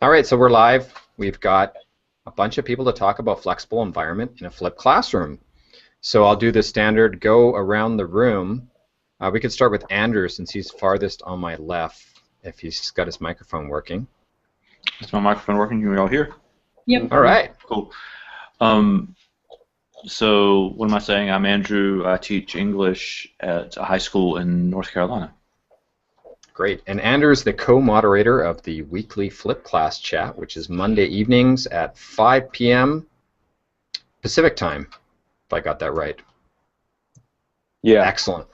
All right, so we're live. We've got a bunch of people to talk about flexible environment in a flipped classroom. So I'll do the standard go around the room. We could start with Andrew since he's farthest on my left, if he's got his microphone working. Is my microphone working? Can we all hear? Yep. All right. Cool. So what am I saying? I'm Andrew. I teach English at a high school in North Carolina. Great. And Andrew's the co-moderator of the weekly Flip Class chat, which is Monday evenings at 5 p.m. Pacific time, if I got that right. Yeah. Excellent.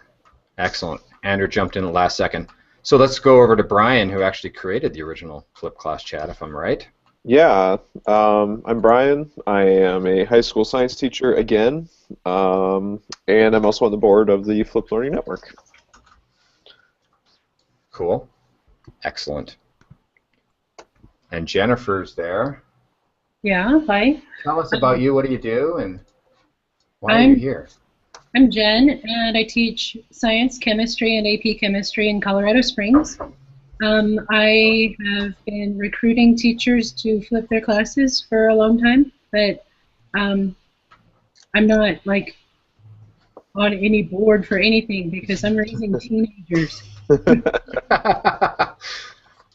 Excellent. Andrew jumped in at the last second. So let's go over to Brian, who actually created the original Flip Class chat, if I'm right. Yeah. I'm Brian. I am a high school science teacher again, and I'm also on the board of the Flip Learning Network. Cool. Excellent. And Jennifer's there. Yeah, hi. Tell us about you. What do you do, and why are you here? I'm Jen, and I teach science, chemistry, and AP chemistry in Colorado Springs. I have been recruiting teachers to flip their classes for a long time, but I'm not like on any board for anything because I'm raising teenagers.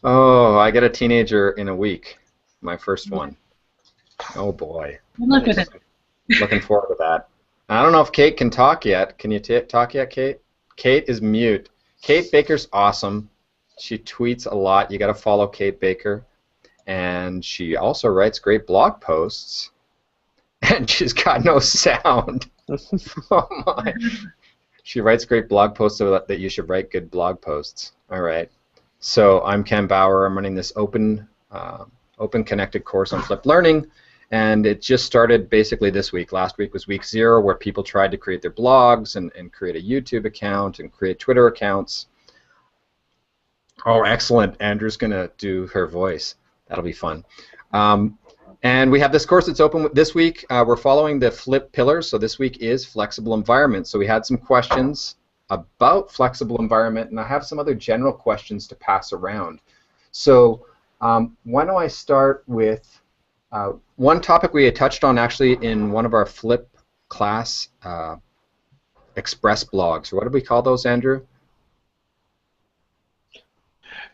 Oh, I get a teenager in a week. My first one. Oh boy. Good luck with it. Looking forward to that. I don't know if Kate can talk yet. Can you talk yet, Kate? Kate is mute. Kate Baker's awesome. She tweets a lot. You got to follow Kate Baker. And she also writes great blog posts. And she's got no sound. Oh my. She writes great blog posts so that you should write good blog posts. All right. So I'm Ken Bauer. I'm running this open connected course on flipped learning. And it just started basically this week. Last week was week 0, where people tried to create their blogs and create a YouTube account and create Twitter accounts. Oh, excellent. Andrew's going to do her voice. That'll be fun. And we have this course that's open this week. We're following the flip pillars. So this week is flexible environment. So we had some questions about flexible environment, and I have some other general questions to pass around. So why don't I start with one topic we had touched on actually in one of our flip class express blogs. What did we call those, Andrew?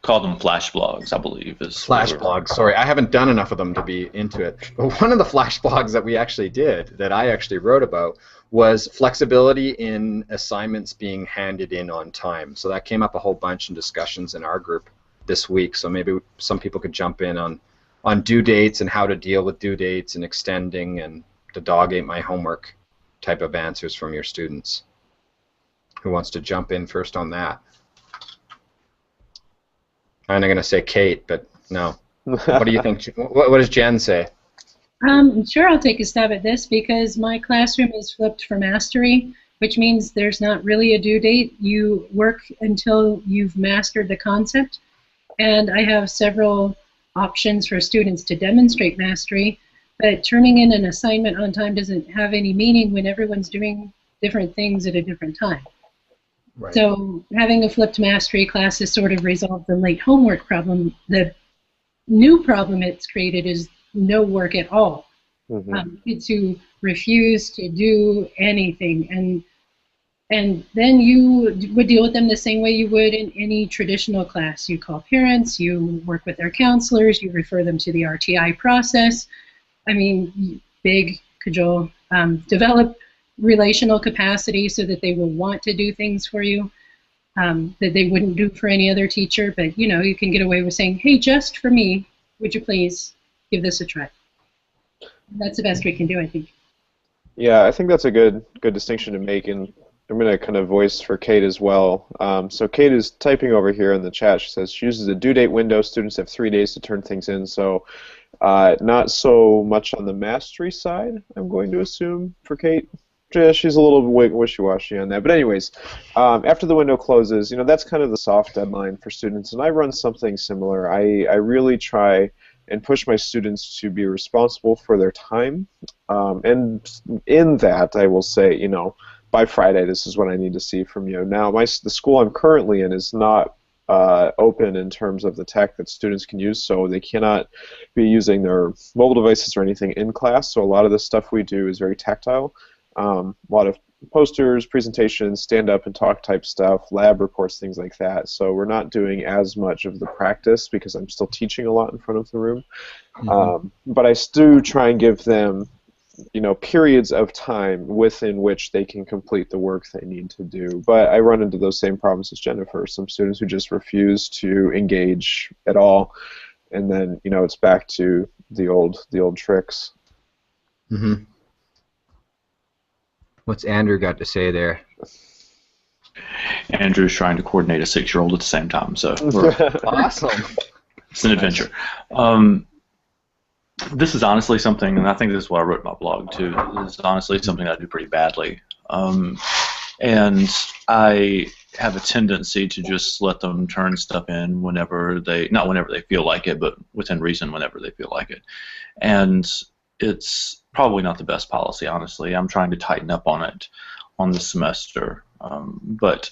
Call them flash blogs, I believe. Flash blogs. Sorry, I haven't done enough of them to be into it. But one of the flash blogs that we actually did, that I actually wrote about, was flexibility in assignments being handed in on time. So that came up a whole bunch in discussions in our group this week. So maybe some people could jump in on due dates and how to deal with due dates and extending and the dog ate my homework type of answers from your students. Who wants to jump in first on that? I'm going to say Kate, but no. What do you think? What does Jen say? Sure, I'll take a stab at this because my classroom is flipped for mastery, which means there's not really a due date. You work until you've mastered the concept, and I have several options for students to demonstrate mastery, but turning in an assignment on time doesn't have any meaning when everyone's doing different things at a different time. Right. So having a flipped mastery class has sort of resolved the late homework problem. The new problem it's created is no work at all. Mm-hmm. Kids who refuse to do anything, and then you would deal with them the same way you would in any traditional class. You call parents, you work with their counselors, you refer them to the RTI process. I mean, cajole, develop relational capacity so that they will want to do things for you that they wouldn't do for any other teacher. But, you know, you can get away with saying, hey, just for me, would you please give this a try? That's the best we can do, I think. Yeah, I think that's a good distinction to make, and I'm going to kind of voice for Kate as well. So Kate is typing over here in the chat. She says she uses a due date window. Students have 3 days to turn things in. So not so much on the mastery side, I'm going to assume, for Kate. She's a little wishy-washy on that. But anyways, after the window closes, you know, that's kind of the soft deadline for students. And I run something similar. I really try and push my students to be responsible for their time. And in that, I will say, you know, by Friday, this is what I need to see from you. Now, the school I'm currently in is not open in terms of the tech that students can use, so they cannot be using their mobile devices or anything in class. So a lot of the stuff we do is very tactile. A lot of posters, presentations, stand up and talk type stuff, lab reports, things like that. So we're not doing as much of the practice because I'm still teaching a lot in front of the room. But I do try and give them, periods of time within which they can complete the work they need to do. But I run into those same problems as Jennifer. Some students who just refuse to engage at all, and then it's back to the old tricks. Mm-hmm. What's Andrew got to say there? Andrew's trying to coordinate a 6-year-old at the same time, so Awesome. It's an adventure. This is honestly something, and I think this is what I wrote in my blog too. This is honestly something I do pretty badly, and I have a tendency to just let them turn stuff in not whenever they feel like it, but within reason whenever they feel like it. And it's probably not the best policy, honestly. I'm trying to tighten up on it on this semester, but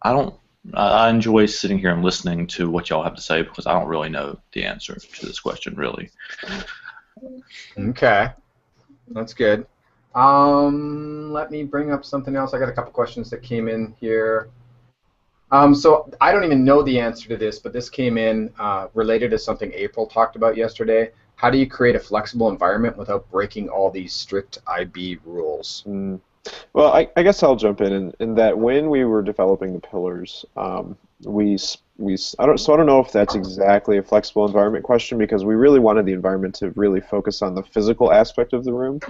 I enjoy sitting here and listening to what y'all have to say because I don't really know the answer to this question, really. Okay, that's good. Let me bring up something else. I got a couple questions that came in here. So I don't even know the answer to this, but this came in related to something April talked about yesterday. How do you create a flexible environment without breaking all these strict IB rules? Well, I guess I'll jump in that when we were developing the pillars, I don't know if that's exactly a flexible environment question because we really wanted the environment to really focus on the physical aspect of the room.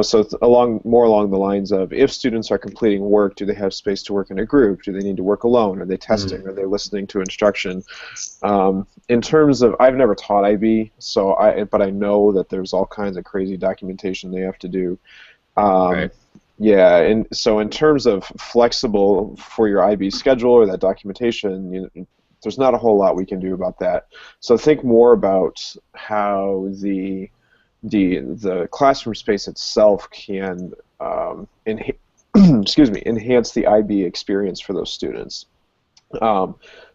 So it's more along the lines of if students are completing work, do they have space to work in a group? Do they need to work alone? Are they testing? Are they listening to instruction? In terms of, I've never taught IB, but I know that there's all kinds of crazy documentation they have to do. Right. Yeah, and so in terms of flexible for your IB schedule or that documentation, there's not a whole lot we can do about that. So think more about how the classroom space itself can enhance the IB experience for those students.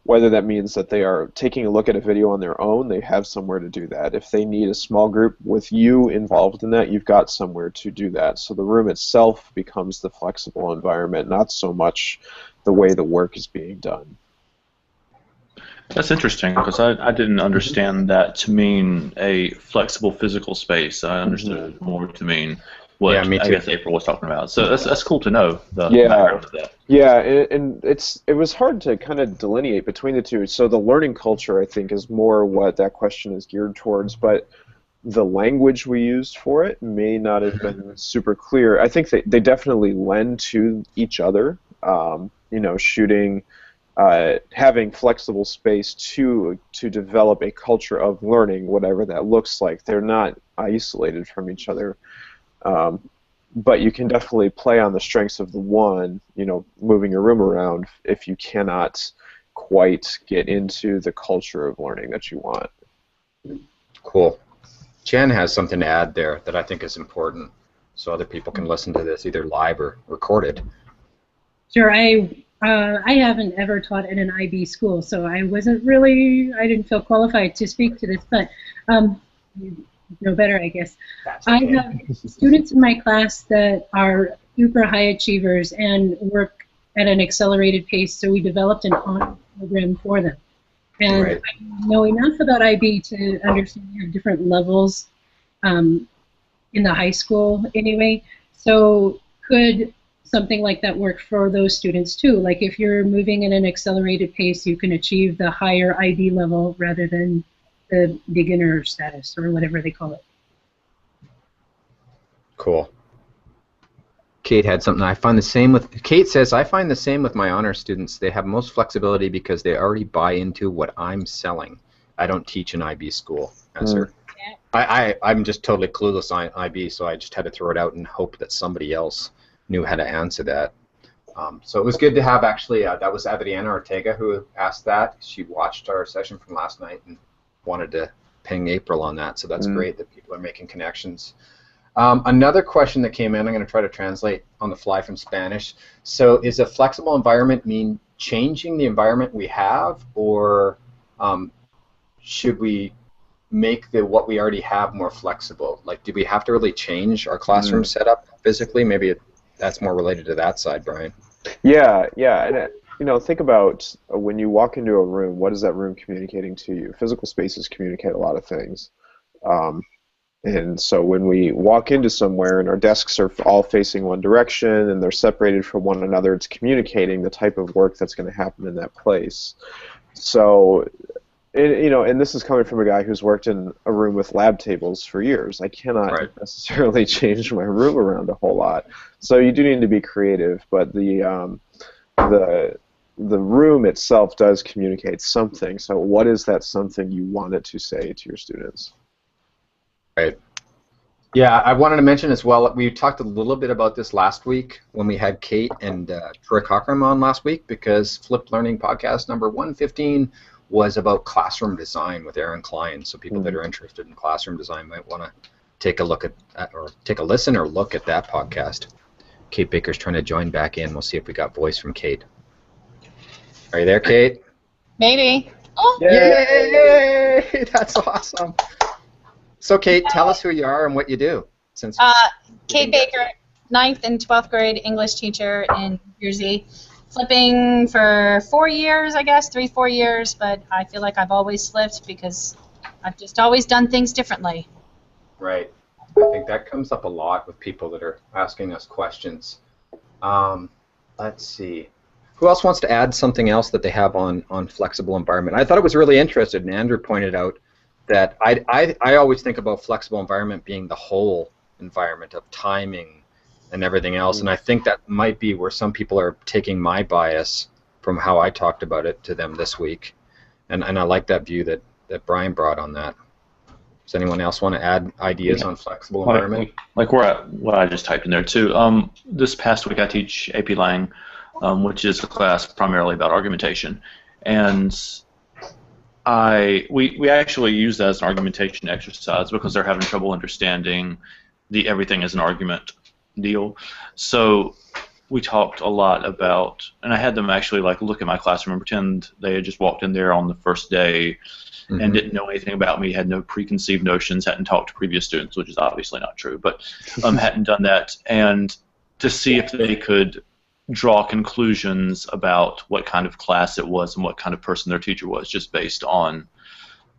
Whether that means that they are taking a look at a video on their own, they have somewhere to do that. If they need a small group with you involved in that, you've got somewhere to do that. So the room itself becomes the flexible environment, not so much the way the work is being done. That's interesting because I didn't understand that to mean a flexible physical space. I understood it more to mean what I guess April was talking about. So that's cool to know the background of that. Yeah, and it was hard to kind of delineate between the two. So the learning culture, I think, is more what that question is geared towards, but the language we used for it may not have been super clear. I think they definitely lend to each other. Having flexible space to develop a culture of learning, whatever that looks like. They're not isolated from each other. But you can definitely play on the strengths of the one, moving your room around if you cannot quite get into the culture of learning that you want. Cool. Jen has something to add there that I think is important so other people can listen to this either live or recorded. Sure. I haven't ever taught at an IB school, so I didn't feel qualified to speak to this, but no better, I guess. That's okay. I have students in my class that are super high achievers and work at an accelerated pace, so we developed an honor program for them. And Right. I know enough about IB to understand we have different levels in the high school anyway, so could something like that work for those students too? Like if you're moving at an accelerated pace, you can achieve the higher IB level rather than the beginner status or whatever they call it. Cool. Kate had something. Kate says, I find the same with my honor students. They have most flexibility because they already buy into what I'm selling. I don't teach an IB school. Answer. I'm just totally clueless on IB, so I just had to throw it out and hope that somebody else knew how to answer that. So it was good to have, actually, that was Adriana Ortega who asked that. She watched our session from last night and wanted to ping April on that, so that's great that people are making connections. Another question that came in, I'm going to try to translate on the fly from Spanish. So is a flexible environment mean changing the environment we have, or should we make what we already have more flexible? Like, do we have to really change our classroom setup physically? Maybe that's more related to that side, Brian. Yeah, and think about when you walk into a room, what is that room communicating to you? Physical spaces communicate a lot of things. And so when we walk into somewhere and our desks are all facing one direction and they're separated from one another, it's communicating the type of work that's going to happen in that place. So, and this is coming from a guy who's worked in a room with lab tables for years. I cannot necessarily change my room around a whole lot. So you do need to be creative, but the room itself does communicate something. So what is that something you want it to say to your students? Right. Yeah, I wanted to mention as well, we talked a little bit about this last week when we had Kate and Troy Cochran on last week, because Flipped Learning podcast number 115 was about classroom design with Aaron Klein. So people that are interested in classroom design might want to take a look at, or take a listen or look at that podcast. Kate Baker's trying to join back in. We'll see if we got voice from Kate. Are you there, Kate? Maybe. Oh. Yay! That's awesome. So, Kate, tell us who you are and what you do. Since Kate Baker, 9th and 12th grade English teacher in New Jersey. Flipping for 4 years, I guess, 3-4 years, but I feel like I've always flipped because I've just always done things differently. Right. I think that comes up a lot with people that are asking us questions. Let's see. Who else wants to add something else that they have on flexible environment? I thought it was really interesting, and Andrew pointed out that I always think about flexible environment being the whole environment of timing and everything else, and I think that might be where some people are taking my bias from how I talked about it to them this week, and I like that view that Brian brought on that. Does anyone else want to add ideas on flexible environment? Like what I just typed in there too. This past week I teach AP Lang, which is a class primarily about argumentation, and we actually use that as an argumentation exercise because they're having trouble understanding the everything is an argument deal. So we talked a lot about, and I had them actually like look at my classroom and pretend they had just walked in there on the first day and didn't know anything about me, had no preconceived notions, hadn't talked to previous students, which is obviously not true, but hadn't done that, and to see if they could draw conclusions about what kind of class it was and what kind of person their teacher was just based on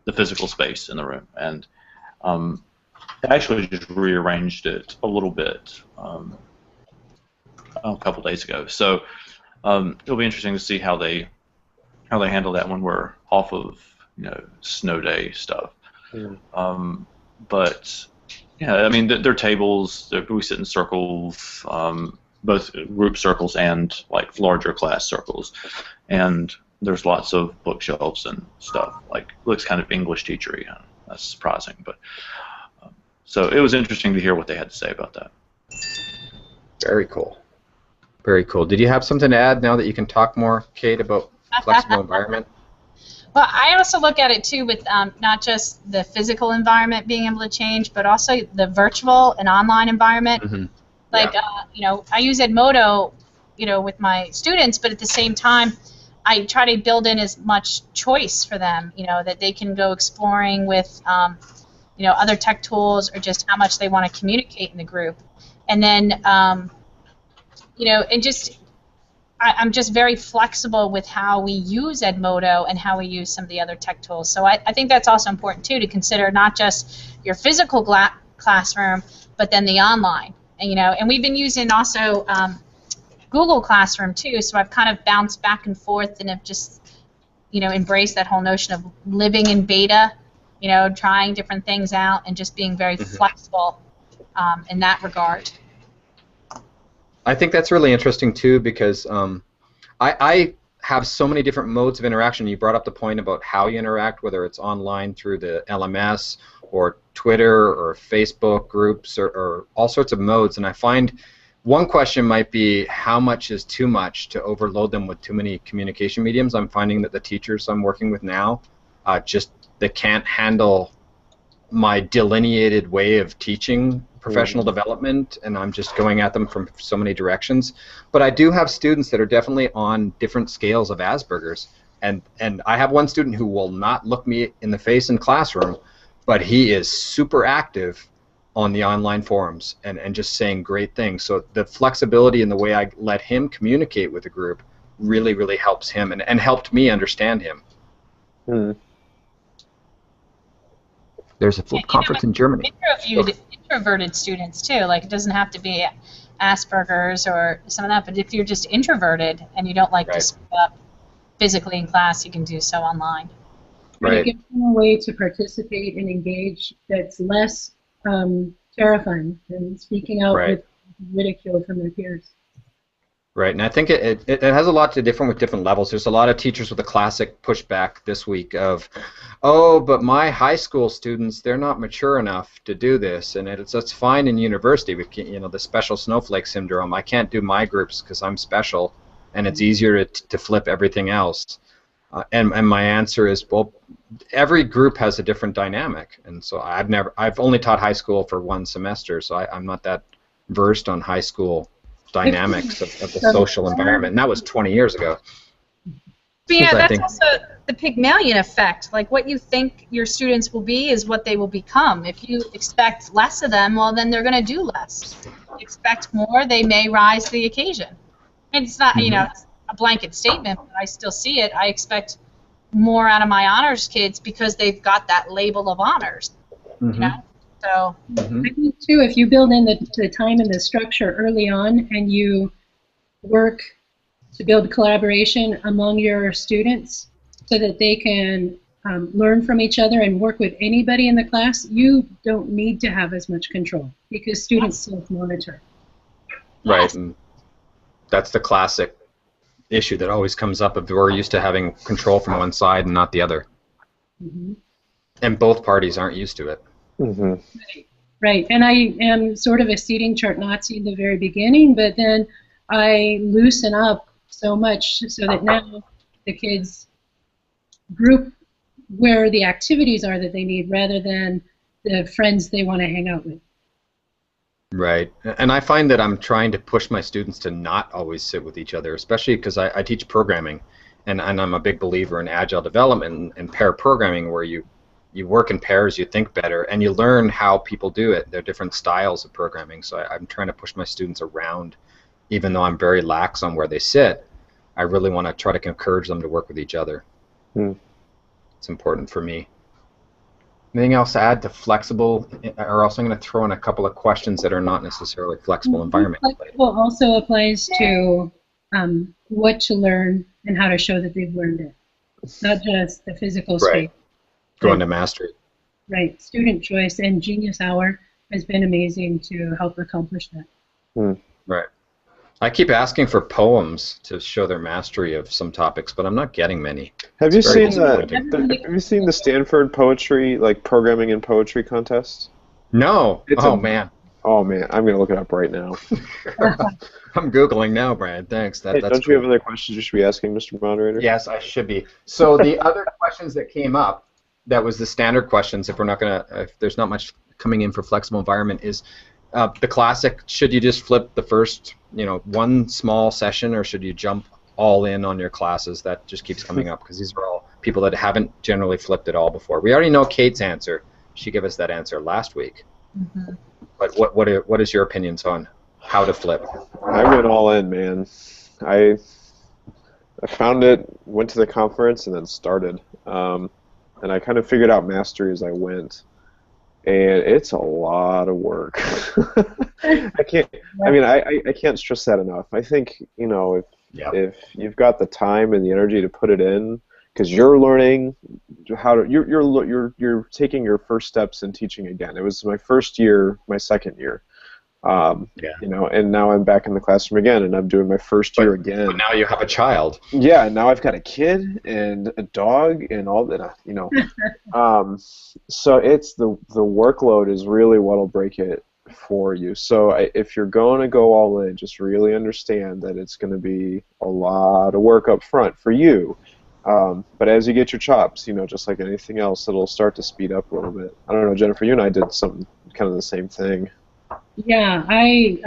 the physical space in the room. And I actually just rearranged it a little bit a couple days ago. So it'll be interesting to see how they handle that when we're off of snow day stuff. But yeah, I mean they're tables. We sit in circles. Both group circles and like larger class circles, and there's lots of bookshelves and stuff. Like looks kind of English teachery. That's surprising, but so it was interesting to hear what they had to say about that. Very cool. Very cool. Did you have something to add now that you can talk more, Kate, about flexible environment? Well, I also look at it too with not just the physical environment being able to change, but also the virtual and online environment. Like, I use Edmodo, with my students, but at the same time, I try to build in as much choice for them, that they can go exploring with, other tech tools or just how much they want to communicate in the group. And then, I'm just very flexible with how we use Edmodo and how we use some of the other tech tools. So I think that's also important, too, to consider not just your physical classroom, but then the online. And we've been using also Google Classroom too, so I've kind of bounced back and forth and have just, embraced that whole notion of living in beta, trying different things out and just being very flexible in that regard. I think that's really interesting too because I have so many different modes of interaction. You brought up the point about how you interact, whether it's online through the LMS or Twitter or Facebook groups or all sorts of modes, and I find one question might be how much is too much to overload them with too many communication mediums. I'm finding that the teachers I'm working with now they can't handle my delineated way of teaching professional development, and I'm just going at them from so many directions. But I do have students that are definitely on different scales of Asperger's, and I have one student who will not look me in the face in classroom, but he is super active on the online forums and just saying great things. So the flexibility in the way I let him communicate with the group really, really helps him and helped me understand him. There's a full conference in Germany. Introverted students too. Like, it doesn't have to be Asperger's or some of that, but if you're just introverted and you don't like to speak up physically in class, you can do so online. Right. It gives them a way to participate and engage that's less terrifying than speaking out with ridicule from their peers. Right, and I think it has a lot to different with different levels. There's a lot of teachers with a classic pushback this week of, oh, but my high school students, they're not mature enough to do this, and it's fine in university. We can't, you know, the special snowflake syndrome. I can't do my groups because I'm special, and it's easier to flip everything else. And my answer is, well, every group has a different dynamic, and so I've only taught high school for one semester, so I'm not that versed on high school dynamics of the social environment, and that was 20 years ago. But yeah, that's also the Pygmalion effect. Like, what you think your students will be is what they will become. If you expect less of them, well, then they're going to do less. If you expect more, they may rise to the occasion. And it's not, you know, it's a blanket statement, but I still see it. I expect more out of my honors kids because they've got that label of honors, you know? So I think too, if you build in the time and the structure early on, and you work to build collaboration among your students, so that they can learn from each other and work with anybody in the class, you don't need to have as much control because students self-monitor. Right, and that's the classic issue that always comes up of we're used to having control from one side and not the other, and both parties aren't used to it. Right, and I am sort of a seating chart Nazi in the very beginning, but then I loosen up so much so that now the kids group where the activities are that they need rather than the friends they want to hang out with. Right, and I find that I'm trying to push my students to not always sit with each other, especially because I teach programming, and I'm a big believer in agile development and pair programming, where you work in pairs, you think better, and you learn how people do it. There are different styles of programming, so I'm trying to push my students around, even though I'm very lax on where they sit. I really want to try to encourage them to work with each other. It's important for me. Anything else to add to flexible, or else I'm going to throw in a couple of questions that are not necessarily flexible environment related. Flexible also applies to what to learn and how to show that they've learned it, not just the physical space. Going to mastery. Right. Student choice and Genius Hour has been amazing to help accomplish that. Right. I keep asking for poems to show their mastery of some topics, but I'm not getting many. Have you seen the Stanford poetry, like programming and poetry contest? No. Man. Oh man, I'm gonna look it up right now. I'm Googling now, Brad. Thanks. That's don't you have other questions you should be asking, Mr. Moderator? Yes, I should be. So the other questions that came up, that was the standard questions. If there's not much coming in for flexible environment, is the classic: should you just flip the first, one small session, or should you jump all in on your classes? That just keeps coming up because these are all people that haven't generally flipped at all before. We already know Kate's answer. She gave us that answer last week. But what is your opinions on how to flip? I went all in, man. I found it, went to the conference, and then started. And I kind of figured out mastery as I went, and it's a lot of work. I can't stress that enough. I think if you've got the time and the energy to put it in, because you're learning how to, you're taking your first steps in teaching again. It was my first year, my second year. And now I'm back in the classroom again, and I'm doing my first year again. But now you have a child. Yeah, and now I've got a kid and a dog and all that. So it's the workload is really what'll break it for you. So if you're going to go all in, just really understand that it's going to be a lot of work up front for you. But as you get your chops, just like anything else, it'll start to speed up a little bit. I don't know, Jennifer, you and I did something kind of the same thing. Yeah, I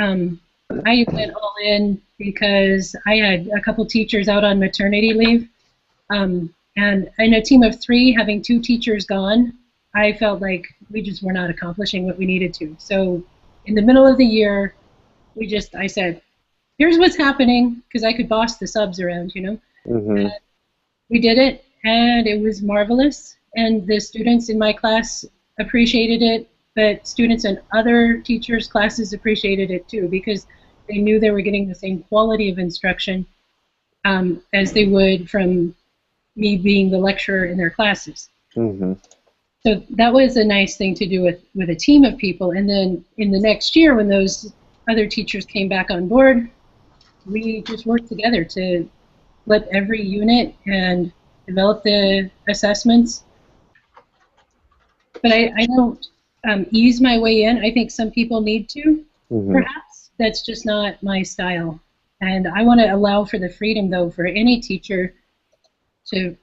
went all in because I had a couple teachers out on maternity leave, and in a team of three, having two teachers gone, I felt like we just were not accomplishing what we needed to. So, in the middle of the year, I said, "Here's what's happening," because I could boss the subs around, you know. Mm-hmm. We did it, and it was marvelous. And the students in my class appreciated it, but students in other teachers' classes appreciated it too because they knew they were getting the same quality of instruction as they would from me being the lecturer in their classes. Mm-hmm. So that was a nice thing to do with a team of people. And then in the next year, when those other teachers came back on board, we just worked together to flip every unit and develop the assessments. But I don't ease my way in. I think some people need to, perhaps. That's just not my style. And I want to allow for the freedom, though, for any teacher to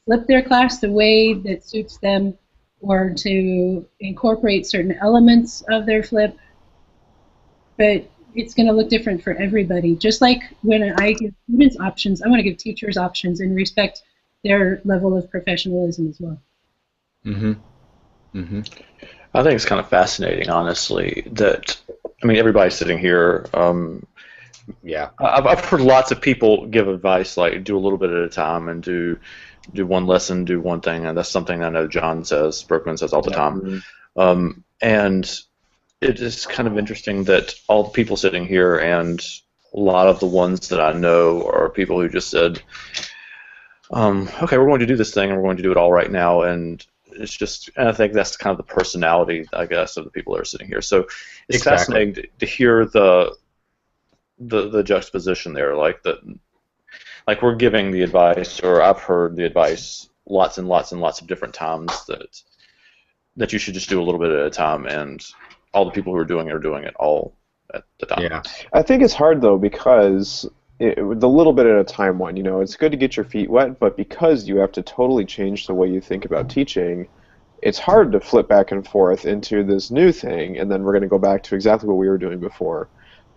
flip their class the way that suits them or to incorporate certain elements of their flip. But it's going to look different for everybody. Just like when I give students options, I want to give teachers options and respect their level of professionalism as well. Mm-hmm. Mm-hmm. I think it's kind of fascinating, honestly, that, I mean, everybody sitting here, Yeah. I've heard lots of people give advice like do a little bit at a time and do one lesson, do one thing, and that's something I know John says, Berkman says all the time. And it is kind of interesting that all the people sitting here and a lot of the ones that I know are people who just said, okay, we're going to do this thing and we're going to do it all right now, and it's just, and I think that's kind of the personality, I guess, of the people that are sitting here. So it's fascinating to hear the juxtaposition there, like we're giving the advice, or I've heard the advice lots and lots and lots of different times that you should just do a little bit at a time, and all the people who are doing it all at the time. Yeah. I think it's hard though because the little bit at a time one, you know, it's good to get your feet wet, but because you have to totally change the way you think about teaching, it's hard to flip back and forth into this new thing, and then we're going to go back to exactly what we were doing before.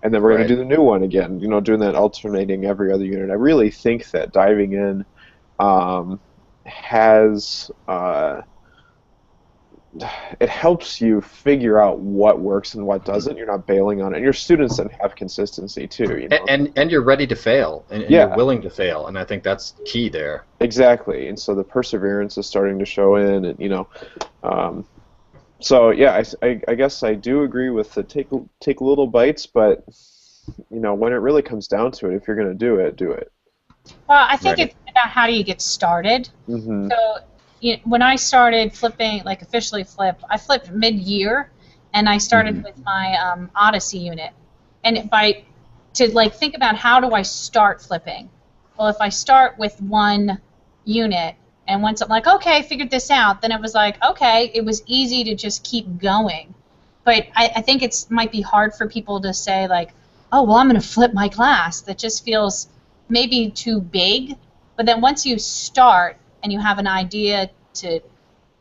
And then we're going to do the new one again, you know, doing that alternating every other unit. I really think that diving in it helps you figure out what works and what doesn't. You're not bailing on it. And your students then have consistency too, you know? And you're ready to fail, and you're willing to fail, and I think that's key there. Exactly, and so the perseverance is starting to show in, and you know, so yeah, I guess I do agree with the take little bites, but you know, when it really comes down to it, if you're going to do it, do it. Well, I think it's about how do you get started. Mm-hmm. So when I started flipping, like officially flip, I flipped mid-year, and I started with my Odyssey unit. And to think about how do I start flipping? Well, if I start with one unit, and once I'm like, okay, I figured this out, then it was like, okay, it was easy to just keep going. But I think it might be hard for people to say, like, oh, well, I'm going to flip my class. That just feels maybe too big. But then once you start and you have an idea to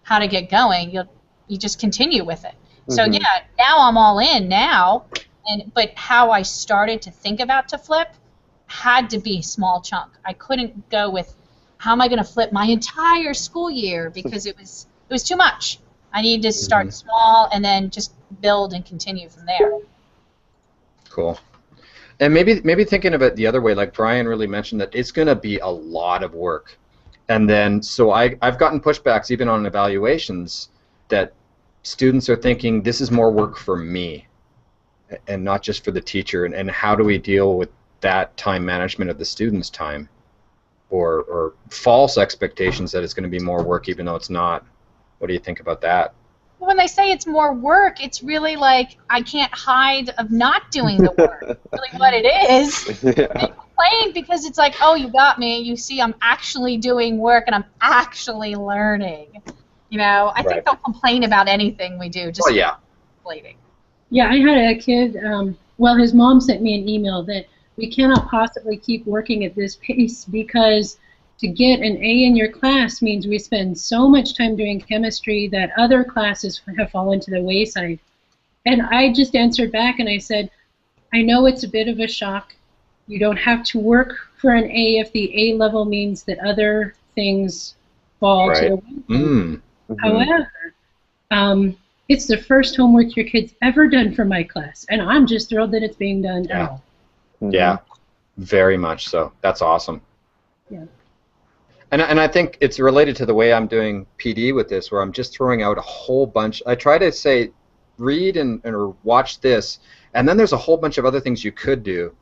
how to get going, you just continue with it. So yeah, now I'm all in now, but how I started to think about to flip had to be small chunk. I couldn't go with how am I going to flip my entire school year because it was too much. I needed to start small and then just build and continue from there. Cool. And maybe thinking of it the other way, like Brian really mentioned, that it's going to be a lot of work. And then, so I've gotten pushbacks even on evaluations that students are thinking this is more work for me and not just for the teacher. And how do we deal with that time management of the student's time, or false expectations that it's going to be more work even though it's not? What do you think about that? When they say it's more work, it's really like I can't hide of not doing the work. Really what it is. Yeah. They complain because it's like, oh, you got me. You see I'm actually doing work and I'm actually learning. You know, I think they'll complain about anything we do. Just complaining. Yeah, I had a kid, well, his mom sent me an email that we cannot possibly keep working at this pace because to get an A in your class means we spend so much time doing chemistry that other classes have fallen to the wayside. And I just answered back and I said, I know it's a bit of a shock. You don't have to work for an A if the A level means that other things fall to Right. the wayside. Mm. However, it's the first homework your kid's ever done for my class, and I'm just thrilled that it's being done at all. Yeah, very much so. That's awesome. Yeah. And I think it's related to the way I'm doing PD with this, where I'm just throwing out a whole bunch. I try to say, read and or watch this, and then there's a whole bunch of other things you could do.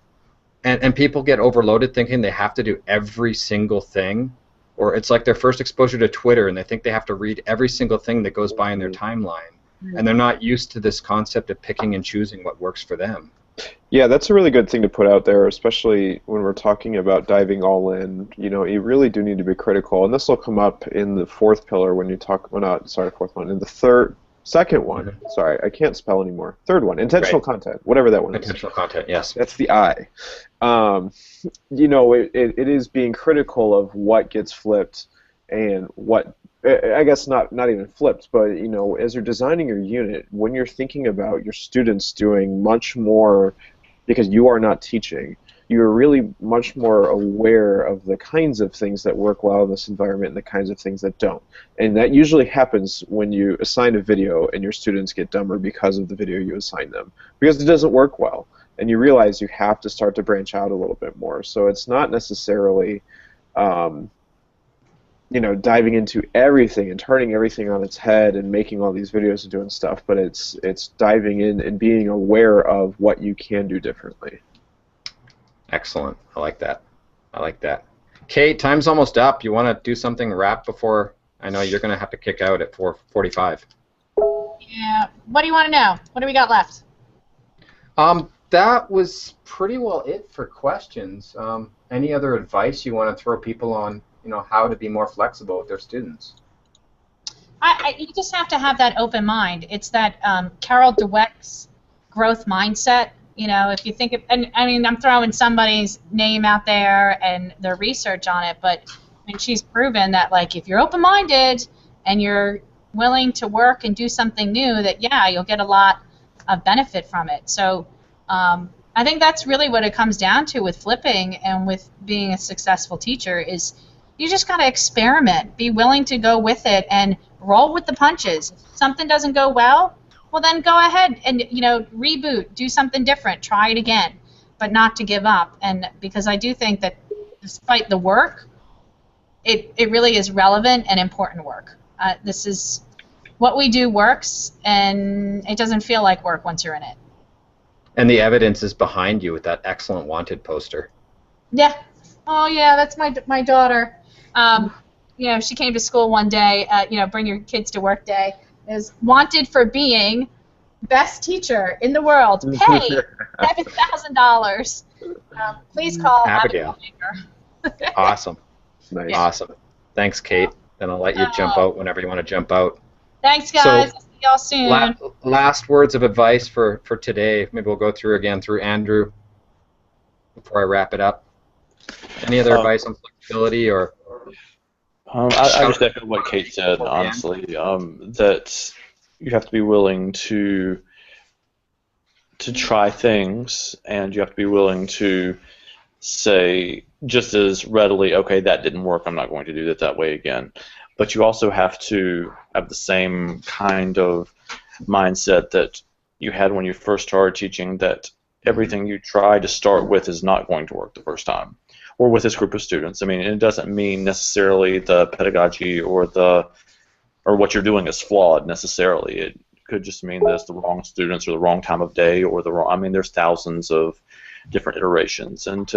And people get overloaded thinking they have to do every single thing, or it's like their first exposure to Twitter, and they think they have to read every single thing that goes by in their timeline. And they're not used to this concept of picking and choosing what works for them. Yeah, that's a really good thing to put out there, especially when we're talking about diving all in. You know, you really do need to be critical, and this will come up in the fourth pillar when you talk. Well, not sorry, fourth one. In the second one. Sorry, I can't spell anymore. Third one, intentional content, whatever that one is. Intentional content, yes. That's the I. You know, it is being critical of what gets flipped and what. I guess not even flipped, but you know, as you're designing your unit, when you're thinking about your students doing much more, because you are not teaching, you're really much more aware of the kinds of things that work well in this environment and the kinds of things that don't. And that usually happens when you assign a video and your students get dumber because of the video you assign them, because it doesn't work well. And you realize you have to start to branch out a little bit more. So it's not necessarily you know, diving into everything and turning everything on its head and making all these videos and doing stuff, but it's diving in and being aware of what you can do differently. Excellent. I like that. I like that. Kate, time's almost up. You want to do something wrap before? I know you're going to have to kick out at 4:45. Yeah. What do you want to know? What do we got left? That was pretty well it for questions. Any other advice you want to throw people on? You know, how to be more flexible with their students. You just have to have that open mind. It's that Carol Dweck's growth mindset. You know, if you think of, and I mean, I'm throwing somebody's name out there and their research on it, but I mean, she's proven that, like, if you're open-minded and you're willing to work and do something new, that, yeah, you'll get a lot of benefit from it. So I think that's really what it comes down to with flipping and with being a successful teacher is you just got to experiment, be willing to go with it, and roll with the punches. If something doesn't go well, well, then go ahead and, you know, reboot, do something different, try it again, but not to give up. And because I do think that despite the work, it really is relevant and important work. This is what we do works, and it doesn't feel like work once you're in it. And the evidence is behind you with that excellent wanted poster. Yeah. Oh, yeah, that's my daughter. You know, she came to school one day, you know, bring your kids to work day, is wanted for being best teacher in the world. Pay $7,000. Please call Abigail. Baker. Awesome. Nice. Yeah. Awesome. Thanks, Kate. Then I'll let you jump out whenever you want to jump out. Thanks, guys. So, See y'all soon. Last words of advice for today. Maybe we'll go through again through Andrew before I wrap it up. Any other advice on flexibility or? I just echo what Kate said, honestly, that you have to be willing to try things, and you have to be willing to say just as readily, okay, that didn't work, I'm not going to do it that way again. But you also have to have the same kind of mindset that you had when you first started teaching, that everything you try to start with is not going to work the first time, or with this group of students. I mean, it doesn't mean necessarily the pedagogy or what you're doing is flawed necessarily. It could just mean that it's the wrong students or the wrong time of day or the wrong. I mean, there's thousands of different iterations, and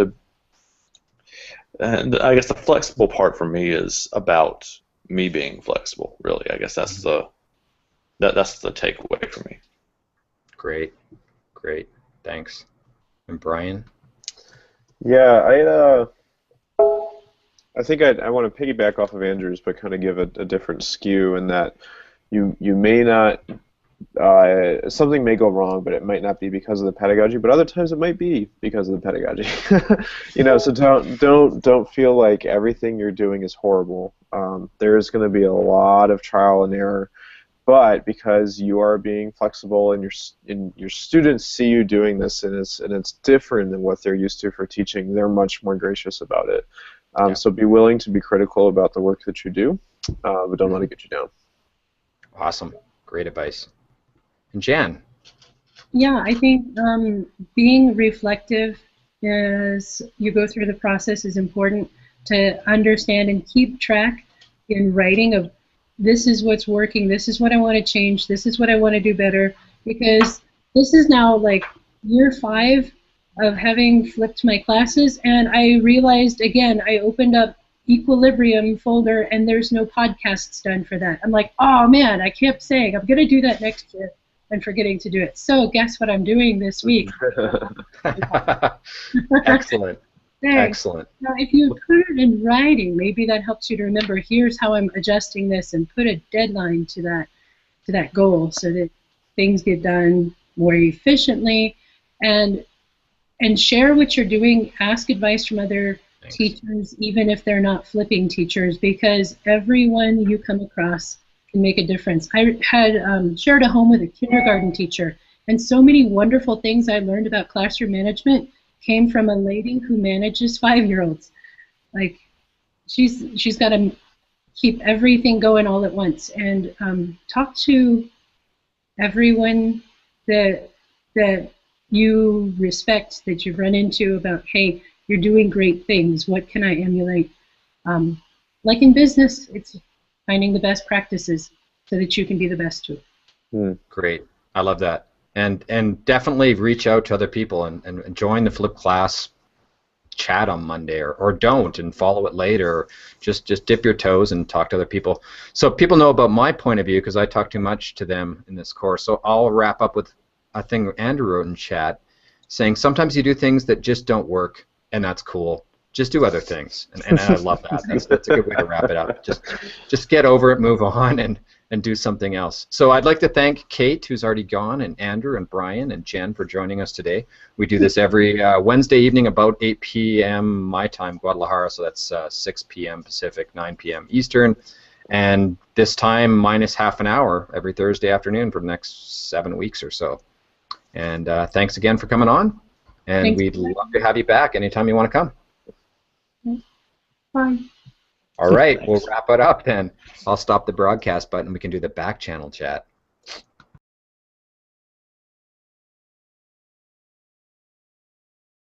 I guess the flexible part for me is about me being flexible. Really, I guess that's the takeaway for me. Great, thanks. And Brian? Yeah, I think I want to piggyback off of Andrew's, but kind of give a different skew in that you may not something may go wrong, but it might not be because of the pedagogy. But other times it might be because of the pedagogy. You know, so don't feel like everything you're doing is horrible. There's going to be a lot of trial and error. but because you are being flexible and your students see you doing this, and it's different than what they're used to for teaching, they're much more gracious about it. So be willing to be critical about the work that you do, but don't let it get you down. Awesome. Great advice. And Jan? Yeah, I think being reflective as you go through the process is important, to understand and keep track in writing of this is what's working, this is what I want to change, this is what I want to do better, because this is now like year 5 of having flipped my classes, and I realized again, I opened up Equilibrium folder and there's no podcasts done for that. I'm like, oh man, I kept saying I'm going to do that next year and forgetting to do it. So guess what I'm doing this week? Excellent. Thanks. Excellent. Now, if you put it in writing, maybe that helps you to remember, here's how I'm adjusting this, and put a deadline to that goal so that things get done more efficiently, and share what you're doing. Ask advice from other teachers, even if they're not flipping teachers, because everyone you come across can make a difference. I had shared a home with a kindergarten teacher, and so many wonderful things I learned about classroom management came from a lady who manages 5-year-olds. Like, she's got to keep everything going all at once, and talk to everyone that you respect, that you've run into, about, hey, you're doing great things, what can I emulate? Like in business, it's finding the best practices so that you can be the best too. Great. I love that. And definitely reach out to other people and join the Flip class chat on Monday, or don't and follow it later. Or just dip your toes and talk to other people. So people know about my point of view, because I talk too much to them in this course. So I'll wrap up with a thing Andrew wrote in chat, saying sometimes you do things that just don't work, and that's cool. Just do other things, and I love that. That's a good way to wrap it up. Just get over it, move on, and do something else. So I'd like to thank Kate, who's already gone, and Andrew and Brian and Jen for joining us today. We do this every Wednesday evening about 8 p.m. my time, Guadalajara, so that's 6 p.m. Pacific, 9 p.m. Eastern, and this time minus half an hour every Thursday afternoon for the next 7 weeks or so. And thanks again for coming on, and we'd love to have you back anytime you want to come. Fine. All right, we'll wrap it up then. I'll stop the broadcast button. We can do the back channel chat.